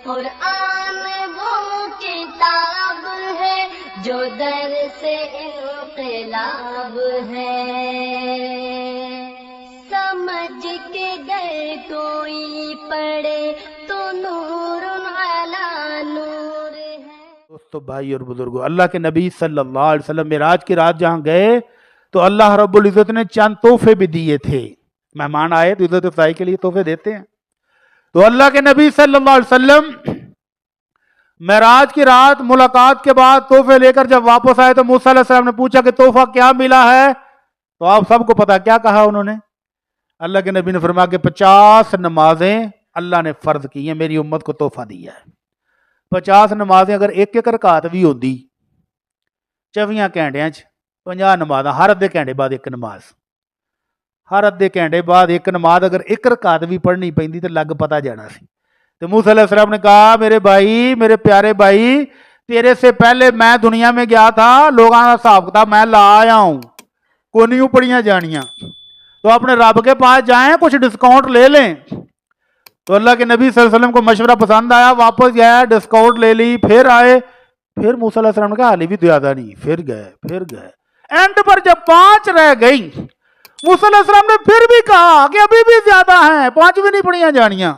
कुरान वो किताब है जो दर से इनकलाब है। समझ के गए कोई पढ़े तो नूरुन अला नूर है। दोस्तों, भाई और बुजुर्गों, अल्लाह के नबी सल्लल्लाहु अलैहि वसल्लम मेराज की रात जहां गए तो अल्लाह रब्बुल इज्जत ने चंद तोहफे भी दिए थे। मेहमान आए तो इज्जत अफजाई के लिए तोहफे देते हैं। तो अल्लाह के नबी सल्लल्लाहु अलैहि वसल्लम मेराज की रात मुलाकात के बाद तोहफे लेकर जब वापस आए तो मूसा अलैहि सलाम ने पूछा कि तोहफा क्या मिला है। तो आप सबको पता क्या कहा उन्होंने। अल्लाह के नबी ने फरमाया कि 50 नमाजें अल्लाह ने फर्ज की हैं, मेरी उम्मत को तोहफा दिया है। 50 नमाजें अगर एक एक रकात भी होती 24 घंटियां 50 नमाज़, हर अद्धे घंटे बाद एक नमाज, हर अद्धे घंटे बाद एक नमाज अगर एक रकात भी पढ़नी पैंदी तो लग पता जाना सी। तो मूसा अलैहिस्सलाम ने कहा, मेरे भाई, मेरे प्यारे भाई, तेरे से पहले मैं दुनिया में गया था, लोगों का हिसाब किताब मैं ला आया हूं, को नहीं पढ़ियां जानियां, तो अपने रब के पास जाएं, कुछ डिस्काउंट ले लें। तो अल्लाह के नबी सल्लल्लाहु अलैहि वसल्लम को मशवरा पसंद आया, वापस गया, डिस्काउंट ले ली, फिर आए, फिर मूसा अलैहिस्सलाम ने कहा हाली भी ज्यादा नहीं, फिर गए एंड पर जब 5 रह गई, मूसा अलैहिस्सलाम ने फिर भी कहा कि अभी भी ज्यादा हैं, 5 भी नहीं पढ़ियां जानियां।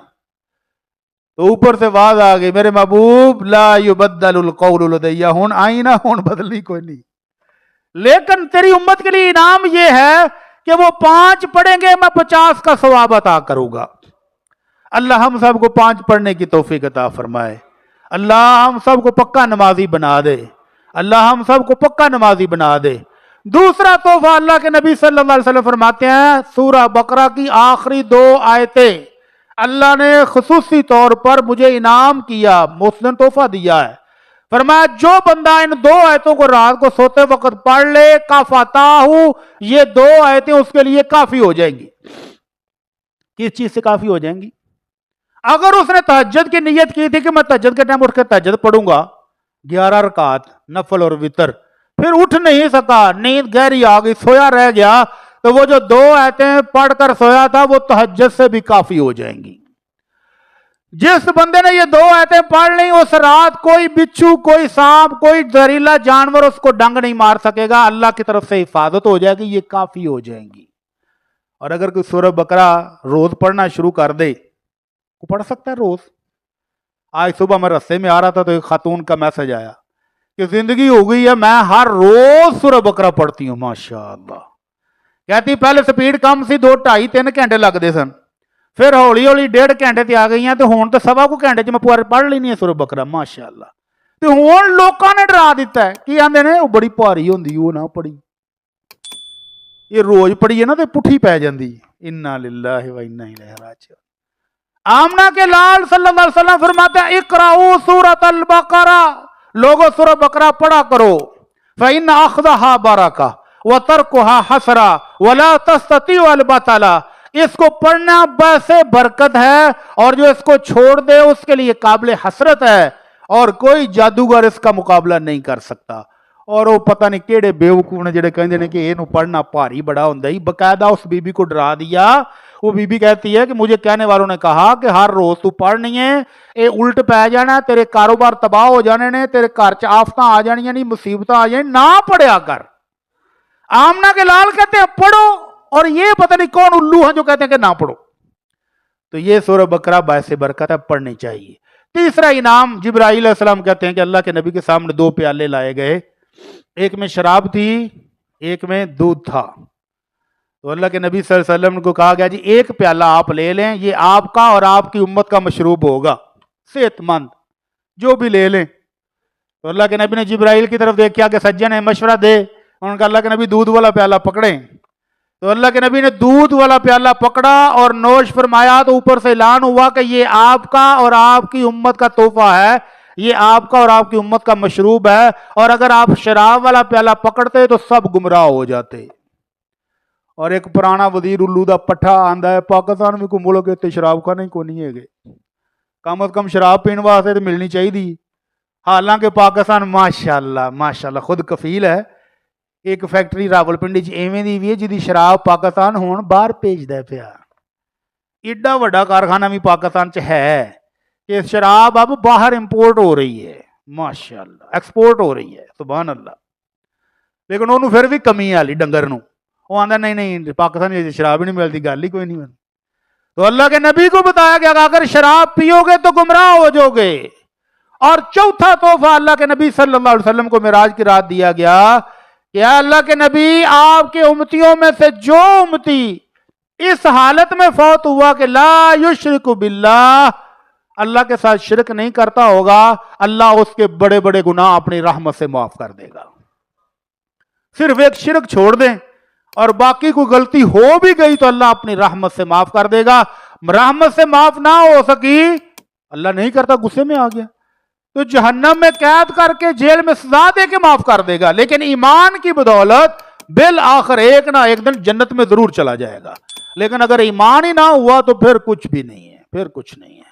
तो ऊपर से आवाज आ गई, मेरे महबूब ला युबद्दलुल कौलु लदैया, हुन आई ना, हुन बदलनी कोई नहीं, लेकिन तेरी उम्मत के लिए इनाम यह है कि वो 5 पढ़ेंगे, मैं 50 का सवाब अता करूंगा। अल्लाह हम सबको 5 पढ़ने की तौफीक अता फरमाए। अल्लाह हम सबको पक्का नमाजी बना दे। अल्लाह हम सबको पक्का नमाजी बना दे। दूसरा तोहफा अल्लाह के नबी सल्लल्लाहु अलैहि वसल्लम फरमाते हैं, सूरह बकरा की आखिरी 2 आयतें अल्लाह ने खुसूसी तौर पर मुझे इनाम किया, मुस्लिम तोहफा दिया है। फरमाया जो बंदा इन 2 आयतों को रात को सोते वक्त पढ़ ले, काफाताहू, ये 2 आयतें उसके लिए काफी हो जाएंगी। किस चीज से काफी हो जाएंगी? अगर उसने तहज्जुद की नियत की थी कि मैं तहज्जुद के टाइम उठ के तहज्जुद पढ़ूंगा 11 रकात नफल और वितर, फिर उठ नहीं सका, नींद गहरी आ गई, सोया रह गया, तो वो जो 2 आयतें पढ़कर सोया था वो तहज्जुद से भी काफी हो जाएंगी। जिस बंदे ने ये 2 आयतें पढ़ ली, उस रात कोई बिच्छू, कोई सांप, कोई जहरीला जानवर उसको डंग नहीं मार सकेगा, अल्लाह की तरफ से हिफाजत हो जाएगी, ये काफी हो जाएंगी। और अगर कोई सूरह बकरा रोज पढ़ना शुरू कर दे, वो पढ़ सकता है रोज। आज सुबह मैं रास्ते में आ रहा था तो एक खातून का मैसेज आया कि जिंदगी हो गई है, मैं हर रोज सूरह बकरा पढ़ती हूँ, माशाअल्लाह। कहती पहले स्पीड कम सी, 2, 2.5, 3 घंटे लगते सन, फिर हौली हौली 1.5 घंटे ते आ गई हैं, तो हुण तो 1.25 घंटे च मैं पूरा पढ़ लेनी है सूरह बकरा, माशाअल्लाह। तो हुण लोकां ने डरा दिता है कि आंदे ने वो बड़ी भारी होंदी, वो ना पढ़ी, ये रोज पढ़ी है ना तो पुठी पै जाती। इन्ना लिल्लाहि व इन्ना इलैहि राजिऊन। आमना के लाल सल्लल्लाहु अलैहि वसल्लम फरमाते हैं, इक़राऊ सूरतल बकरा, लोगों सूरह बकरा पढ़ा करो, फ़इन्न अख़ज़हा बरका व तर्कुहा हसरा वला तस्तती अल बतला, इसको पढ़ना वैसे बरकत है और जो इसको छोड़ दे उसके लिए काबिल हसरत है, और कोई जादूगर इसका मुकाबला नहीं कर सकता। और वो पता नहीं केड़े बेवकूफ ने जेड़े कहते हैं कि इनू पढ़ना भारी बड़ा होंदा ही। बकायदा उस बीबी को डरा दिया। वो बीबी कहती है कि मुझे कहने वालों ने कहा कि हर रोज तू पढ़नी है, ये उल्ट पै जाना, तेरे कारोबार तबाह हो जाने ने, तेरे घर च आफत आ जानियां नहीं, मुसीबत आ जानी, ना पढ़िया कर। आमना के लाल कहते हैं पढ़ो, और ये पता नहीं कौन उल्लू है जो कहते हैं कि ना पढ़ो। तो ये सूरह बकरा बायसे बरकत है, पढ़नी चाहिए। तीसरा इनाम, जिब्राईल अलैहिस्सलाम कहते हैं कि अल्लाह के नबी के सामने 2 प्याले लाए गए, एक में शराब थी, एक में दूध था। तो अल्लाह के नबी सल्लल्लाहु अलैहि वसल्लम को कहा गया जी एक प्याला आप ले लें, ये आपका और आपकी उम्मत का मशरूब होगा, सेहतमंद, जो भी ले लें। तो अल्लाह के नबी ने जिब्राईल की तरफ देखा कि सज्जन है, मशवरा दे। उन्होंने कहा अल्लाह के नबी दूध वाला प्याला पकड़ें। तो अल्लाह के नबी ने दूध वाला प्याला पकड़ा और नोश फरमाया, तो ऊपर से ऐलान हुआ कि ये आपका और आपकी उम्मत का तोहफा है, ये आपका और आपकी उम्मत का मशरूब है। और अगर आप शराब वाला प्याला पकड़ते तो सब गुमराह हो जाते। और एक पुराना वजीर उल्लू दा पट्ठा आंदा है, पाकिस्तान में कोई मुल्क इत्ते शराब का नहीं, को नहीं है, कम अज कम शराब पीने वास्ते तो मिलनी चाहिए। हालांकि पाकिस्तान माशाअल्लाह माशाअल्लाह खुद कफील है। एक फैक्ट्री रावलपिंडी च एवें दी भी है जिहदी शराब पाकिस्तान हुण बाहर भेजदा पिया। एडा वड्डा कारखाना भी पाकिस्तान च है कि शराब अब बाहर इंपोर्ट हो रही है, माशाअल्लाह एक्सपोर्ट हो रही है, सुभान अल्लाह। लेकिन उन्होंने फिर भी कमी आली डंगर नूं, वो आंदा नहीं नहीं पाकिस्तान शराब ही नहीं मिलती, गल ही कोई नहीं मिलती। तो अल्लाह के नबी को बताया गया अगर शराब पियोगे तो गुमराह हो जाओगे। और चौथा तोहफा अल्लाह के नबी सल्लल्लाहु अलैहि वसल्लम को मिराज की रात दिया गया कि अल्लाह के नबी आपके उम्मतियों में से जो उम्मती इस हालत में फौत हुआ कि ला युश्रिकु बिल्लाह, अल्लाह के साथ शिरक नहीं करता होगा, अल्लाह उसके बड़े बड़े गुनाह अपनी रहमत से माफ कर देगा। सिर्फ एक शिरक छोड़ दें और बाकी कोई गलती हो भी गई तो अल्लाह अपनी रहमत से माफ कर देगा। रहमत से माफ ना हो सकी, अल्लाह नहीं करता, गुस्से में आ गया तो जहन्नम में कैद करके जेल में सजा दे के माफ कर देगा। लेकिन ईमान की बदौलत बिल आखिर एक ना एक दिन जन्नत में जरूर चला जाएगा। लेकिन अगर ईमान ही ना हुआ तो फिर कुछ भी नहीं है, फिर कुछ नहीं है।